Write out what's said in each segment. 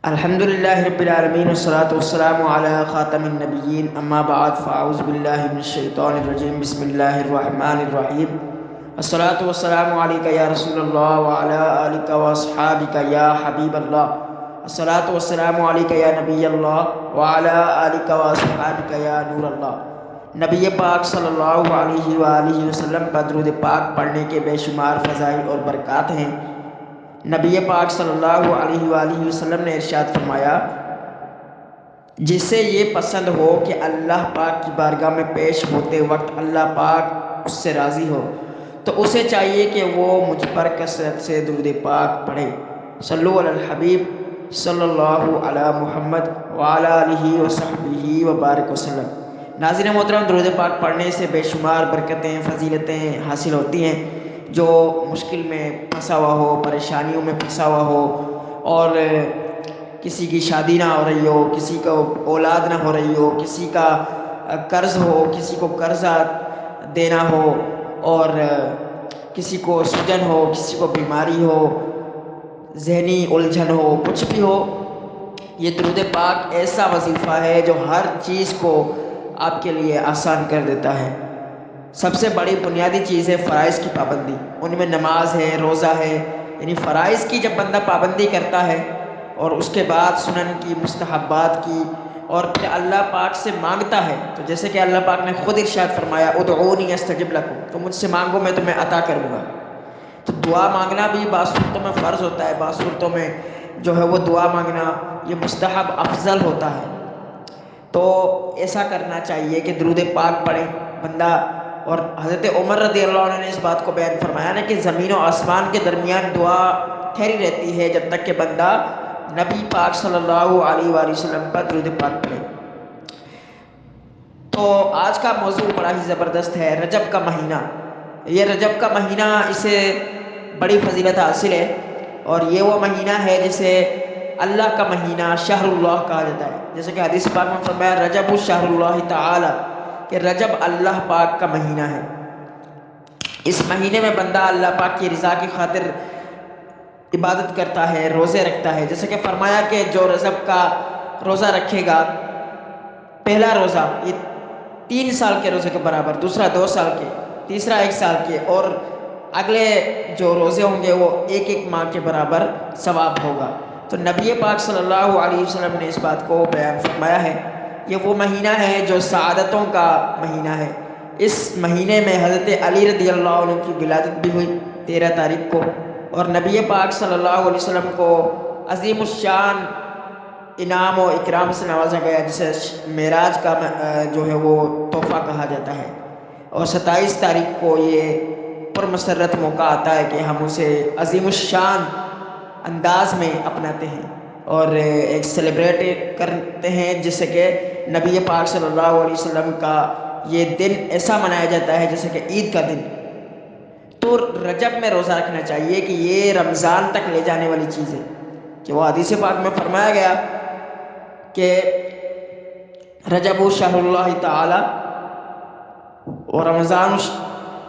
الحمد للہ رب العالمین والصلاة والسلام علی خاتم النبیین اما بعد فاعوذ باللہ من الشیطان الرجیم بسم اللہ الرحمن الرحیم الصلاة والسلام علیک یا رسول اللہ وعلی آلک واصحابک یا حبیب اللہ الصلاة والسلام علیک یا نبی اللہ وعلی آلک واصحابک یا نور اللہ۔ نبی پاک صلی اللہ علیہ وآلہ وسلم پر درود پاک پڑھنے کے بے شمار فضائل اور برکات ہیں۔ نبی پاک صلی اللہ علیہ وآلہ وسلم نے ارشاد فرمایا، جسے یہ پسند ہو کہ اللہ پاک کی بارگاہ میں پیش ہوتے وقت اللہ پاک اس سے راضی ہو تو اسے چاہیے کہ وہ مجھ پر کثرت سے درود پاک پڑھے۔ صلو علی الحبیب صلی اللہ علی محمد وعلی آلہ وصحبہ وبارک وسلم۔ ناظرین محترم، درود پاک پڑھنے سے بے شمار برکتیں فضیلتیں حاصل ہوتی ہیں۔ جو مشکل میں پھنسا ہوا ہو، پریشانیوں میں پھنسا ہوا ہو، اور کسی کی شادی نہ ہو رہی ہو، کسی کو اولاد نہ ہو رہی ہو، کسی کا قرض ہو، کسی کو قرضہ دینا ہو، اور کسی کو سجن ہو، کسی کو بیماری ہو، ذہنی الجھن ہو، کچھ بھی ہو، یہ درود پاک ایسا وظیفہ ہے جو ہر چیز کو آپ کے لیے آسان کر دیتا ہے۔ سب سے بڑی بنیادی چیز ہے فرائض کی پابندی، ان میں نماز ہے، روزہ ہے، یعنی فرائض کی جب بندہ پابندی کرتا ہے اور اس کے بعد سنن کی، مستحبات کی، اور پھر اللہ پاک سے مانگتا ہے، تو جیسے کہ اللہ پاک نے خود ارشاد فرمایا ادعونی استجب لکم، تو مجھ سے مانگو میں تمہیں عطا کروں گا۔ تو دعا مانگنا بھی بعض صورتوں میں فرض ہوتا ہے، بعض صورتوں میں جو ہے وہ دعا مانگنا یہ مستحب افضل ہوتا ہے۔ تو ایسا کرنا چاہیے کہ درود پاک پڑھے بندہ۔ اور حضرت عمر رضی اللہ عنہ نے اس بات کو بیان فرمایا نا کہ زمین و آسمان کے درمیان دعا ٹھہری رہتی ہے جب تک کہ بندہ نبی پاک صلی اللہ علیہ وآلہ وسلم پر درود پاک پڑھے۔ تو آج کا موضوع بڑا ہی زبردست ہے، رجب کا مہینہ۔ یہ رجب کا مہینہ، اسے بڑی فضیلت حاصل ہے، اور یہ وہ مہینہ ہے جسے اللہ کا مہینہ، شہر اللہ کہا جاتا ہے۔ جیسے کہ حدیث پاک میں فرمایا رجب شہر اللہ تعالی، کہ رجب اللہ پاک کا مہینہ ہے۔ اس مہینے میں بندہ اللہ پاک کی رضا کی خاطر عبادت کرتا ہے، روزے رکھتا ہے۔ جیسے کہ فرمایا کہ جو رجب کا روزہ رکھے گا، پہلا روزہ یہ 3 سال کے روزے کے برابر، دوسرا 2 سال کے، تیسرا 1 سال کے، اور اگلے جو روزے ہوں گے وہ 1 ماہ کے برابر ثواب ہوگا۔ تو نبی پاک صلی اللہ علیہ وسلم نے اس بات کو بیان فرمایا ہے۔ یہ وہ مہینہ ہے جو سعادتوں کا مہینہ ہے۔ اس مہینے میں حضرت علی رضی اللہ عنہ کی ولادت بھی ہوئی 13 تاریخ کو، اور نبی پاک صلی اللہ علیہ وسلم کو عظیم الشان انعام و اکرام سے نوازا گیا، جسے معراج کا جو ہے وہ تحفہ کہا جاتا ہے۔ اور 27 تاریخ کو یہ پرمسرت موقع آتا ہے کہ ہم اسے عظیم الشان انداز میں اپناتے ہیں اور ایک سیلیبریٹ کرتے ہیں، جس سے کہ نبی پاک صلی اللہ علیہ وسلم کا یہ دن ایسا منایا جاتا ہے جیسے کہ عید کا دن۔ تو رجب میں روزہ رکھنا چاہیے کہ یہ رمضان تک لے جانے والی چیز ہے، کہ وہ حدیث پاک میں فرمایا گیا کہ رجب شہر اللہ تعالی اور رمضان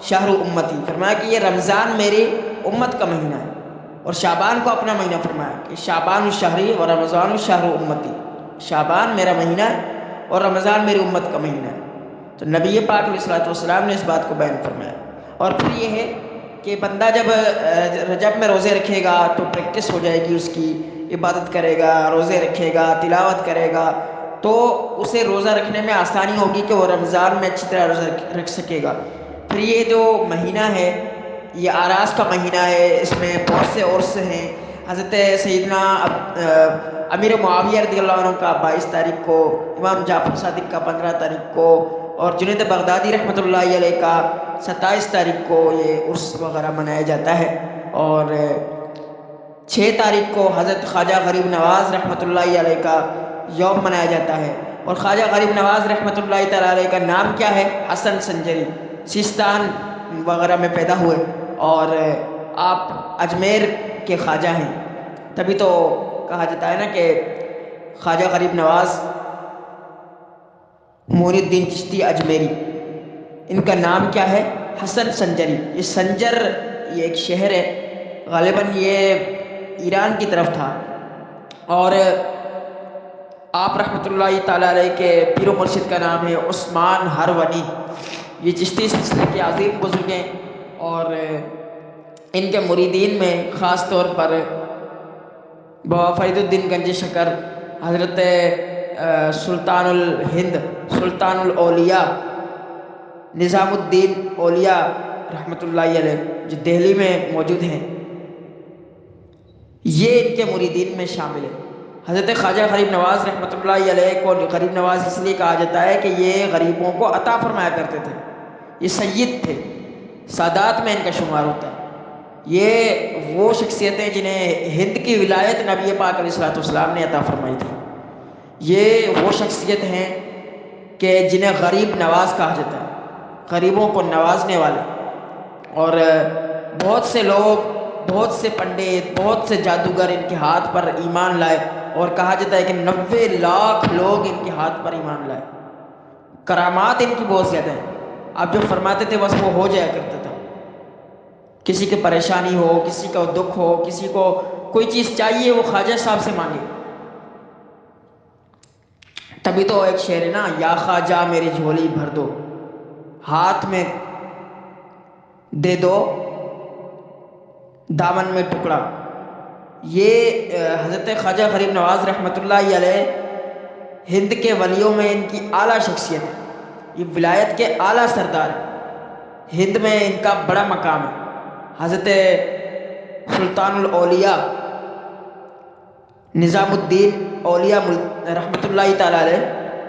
شہر امتی، فرمایا کہ یہ رمضان میری امت کا مہینہ ہے، اور شعبان کو اپنا مہینہ فرمایا کہ شعبان الشہری اور رمضان الشہر امتی، شعبان میرا مہینہ ہے اور رمضان میری امت کا مہینہ ہے۔ تو نبی پاک علیہ الصلوۃ والسلام نے اس بات کو بیان فرمایا۔ اور پھر یہ ہے کہ بندہ جب رجب میں روزے رکھے گا تو پریکٹس ہو جائے گی، اس کی عبادت کرے گا، روزے رکھے گا، تلاوت کرے گا، تو اسے روزہ رکھنے میں آسانی ہوگی کہ وہ رمضان میں اچھی طرح روزہ رکھ سکے گا۔ پھر یہ جو مہینہ ہے یہ آراس کا مہینہ ہے، اس میں بہت سے عرس ہیں۔ حضرت سیدنا امیر معاویہ رضی اللہ عنہ کا 22 تاریخ کو، امام جعفر صادق کا 15 تاریخ کو، اور جنید بغدادی رحمۃ اللہ علیہ کا 27 تاریخ کو یہ عرس وغیرہ منایا جاتا ہے۔ اور 6 تاریخ کو حضرت خواجہ غریب نواز رحمۃ اللہ علیہ کا یوم منایا جاتا ہے۔ اور خواجہ غریب نواز رحمۃ اللہ تعالیٰ علیہ کا نام کیا ہے؟ حسن سنجری، سیستان وغیرہ میں پیدا ہوئے، اور آپ اجمیر کے خواجہ ہیں، تبھی تو کہا جاتا ہے نا کہ خواجہ غریب نواز معین الدین چشتی اجمیری، ان کا نام کیا ہے؟ حسن سنجری۔ یہ سنجر یہ ایک شہر ہے، غالباً یہ ایران کی طرف تھا، اور آپ رحمۃ اللہ تعالیٰ علیہ کے پیر و مرشد کا نام ہے عثمان ہرونی۔ یہ چشتی سلسلے کے عظیم بزرگ ہیں، اور ان کے مریدین میں خاص طور پر بابا فرید الدین گنج شکر، حضرت سلطان الہند، سلطان الاولیاء نظام الدین اولیاء رحمۃ اللہ علیہ جو دہلی میں موجود ہیں، یہ ان کے مریدین میں شامل ہے۔ حضرت خواجہ غریب نواز رحمۃ اللہ علیہ کو غریب نواز اس لیے کہا جاتا ہے کہ یہ غریبوں کو عطا فرمایا کرتے تھے، یہ سید تھے، سادات میں ان کا شمار ہوتا ہے۔ یہ وہ شخصیتیں جنہیں ہند کی ولایت نبی پاک علیہ الصلوۃ والسلام نے عطا فرمائی تھی، یہ وہ شخصیت ہیں کہ جنہیں غریب نواز کہا جاتا ہے، غریبوں کو نوازنے والے۔ اور بہت سے لوگ، بہت سے پنڈت، بہت سے جادوگر ان کے ہاتھ پر ایمان لائے، اور کہا جاتا ہے کہ 90 لاکھ لوگ ان کے ہاتھ پر ایمان لائے۔ کرامات ان کی بہت زیادہ ہیں، آپ جو فرماتے تھے بس وہ ہو جایا کرتا تھا۔ کسی کی پریشانی ہو، کسی کا دکھ ہو، کسی کو کوئی چیز چاہیے، وہ خواجہ صاحب سے مانگے۔ تبھی تو ایک شعر ہے نا، یا خواجہ میری جھولی بھر دو، ہاتھ میں دے دو دامن میں ٹکڑا۔ یہ حضرت خواجہ غریب نواز رحمۃ اللہ علیہ ہند کے ولیوں میں ان کی اعلیٰ شخصیت ہے، یہ ولایت کے اعلیٰ سردار ہیں، ہند میں ان کا بڑا مقام ہے۔ حضرت سلطان الاولیاء نظام الدین اولیاء رحمۃ اللہ تعالیٰ علیہ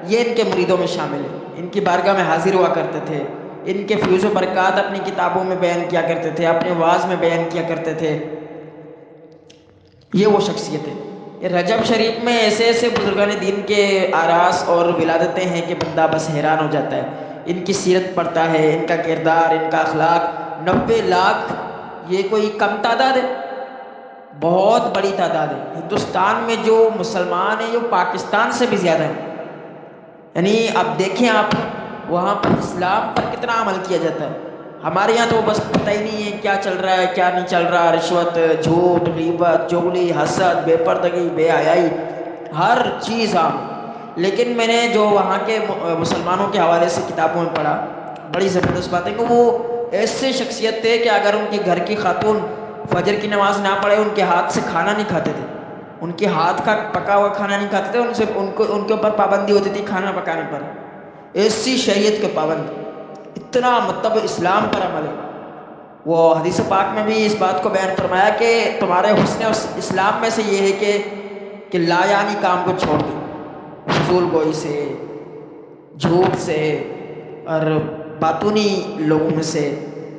یہ ان کے مریدوں میں شامل ہیں، ان کی بارگاہ میں حاضر ہوا کرتے تھے، ان کے فیوز و برکات اپنی کتابوں میں بیان کیا کرتے تھے، اپنے وعظ میں بیان کیا کرتے تھے۔ یہ وہ شخصیت ہے۔ یہ رجب شریف میں ایسے ایسے بزرگان دین کے آراس اور ولادتیں ہیں کہ بندہ بس حیران ہو جاتا ہے، ان کی سیرت پڑھتا ہے، ان کا کردار، ان کا اخلاق۔ 90 لاکھ یہ کوئی کم تعداد ہے، بہت بڑی تعداد ہے۔ ہندوستان میں جو مسلمان ہیں وہ پاکستان سے بھی زیادہ ہیں، یعنی اب دیکھیں آپ وہاں پر اسلام پر کتنا عمل کیا جاتا ہے۔ ہمارے یہاں تو بس پتہ ہی نہیں ہے کیا چل رہا ہے کیا نہیں چل رہا، رشوت، جھوٹ، غیبت، چغلی، حسد، بے پردگی، بے حیائی، ہر چیز عام۔ لیکن میں نے جو وہاں کے مسلمانوں کے حوالے سے کتابوں میں پڑھا، بڑی زبردست بات ہے کہ وہ ایسے شخصیت تھے کہ اگر ان کے گھر کی خاتون فجر کی نماز نہ پڑھے ان کے ہاتھ سے کھانا نہیں کھاتے تھے، ان کے ہاتھ کا پکا ہوا کھانا نہیں کھاتے تھے، ان کے اوپر پابندی ہوتی تھی کھانا پکانے پر، ایسی شریعت کے پابند، اتنا مطلب اسلام پر عمل ہے۔ وہ حدیث پاک میں بھی اس بات کو بیان فرمایا کہ تمہارے حسن اسلام میں سے یہ ہے کہ لا یعنی کام کو چھوڑ دو، فضول گوئی سے، جھوٹ سے اور باطنی لوگوں میں سے،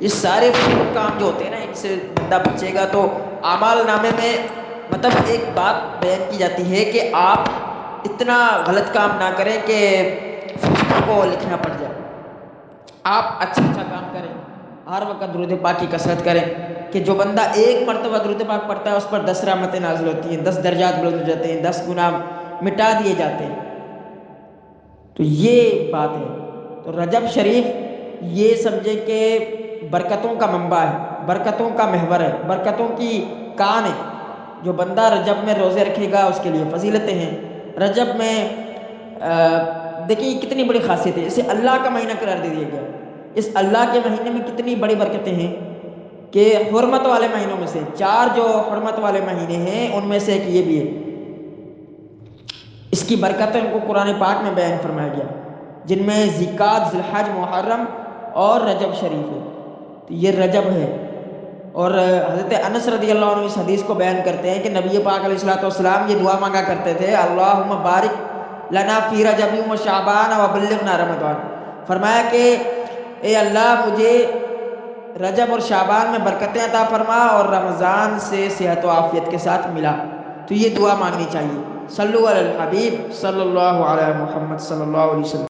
یہ سارے فضول کام جو ہوتے ہیں نا ان سے بندہ بچے گا۔ تو اعمال نامے میں مطلب ایک بات بیان کی جاتی ہے کہ آپ اتنا غلط کام نہ کریں کہ فرشتوں کو لکھنا پڑ جائے، آپ اچھا کام کریں، ہر وقت درود پاک کی کثرت کریں کہ جو بندہ ایک مرتبہ درود پاک پڑھتا ہے اس پر 10 رحمتیں نازل ہوتی ہیں، 10 درجات بلند ہو جاتے ہیں، 10 گناہ مٹا دیے جاتے ہیں۔ تو یہ بات ہے۔ تو رجب شریف یہ سمجھے کہ برکتوں کا منبع ہے، برکتوں کا محور ہے، برکتوں کی کان ہے۔ جو بندہ رجب میں روزے رکھے گا اس کے لیے فضیلتیں ہیں۔ رجب میں دیکھیں کتنی بڑی خاصیت ہے، اسے اللہ کا مہینہ قرار دے دیا گیا۔ اس اللہ کے مہینے میں کتنی بڑی برکتیں ہیں کہ حرمت والے مہینوں میں سے 4 جو حرمت والے مہینے ہیں ان میں سے ایک یہ بھی ہے، اس کی برکتیں ان کو قرآن پاک میں بیان فرمایا گیا، جن میں ذی-القعدہ، ذی-الحجہ، محرم اور رجب شریف ہے۔ تو یہ رجب ہے۔ اور حضرت انس رضی اللہ عنہ اس حدیث کو بیان کرتے ہیں کہ نبی پاک علیہ الصلوۃ والسلام یہ دعا مانگا کرتے تھے، اللہم بارک لنا فی رجب و شعبان وبلغنا رمضان، فرمایا کہ اے اللہ مجھے رجب اور شعبان میں برکتیں عطا فرما اور رمضان سے صحت و عافیت کے ساتھ ملا۔ تو یہ دعا مانگنی چاہیے۔ صلو علی الحبیب صلی اللہ علیہ محمد صلی اللہ علیہ وسلم۔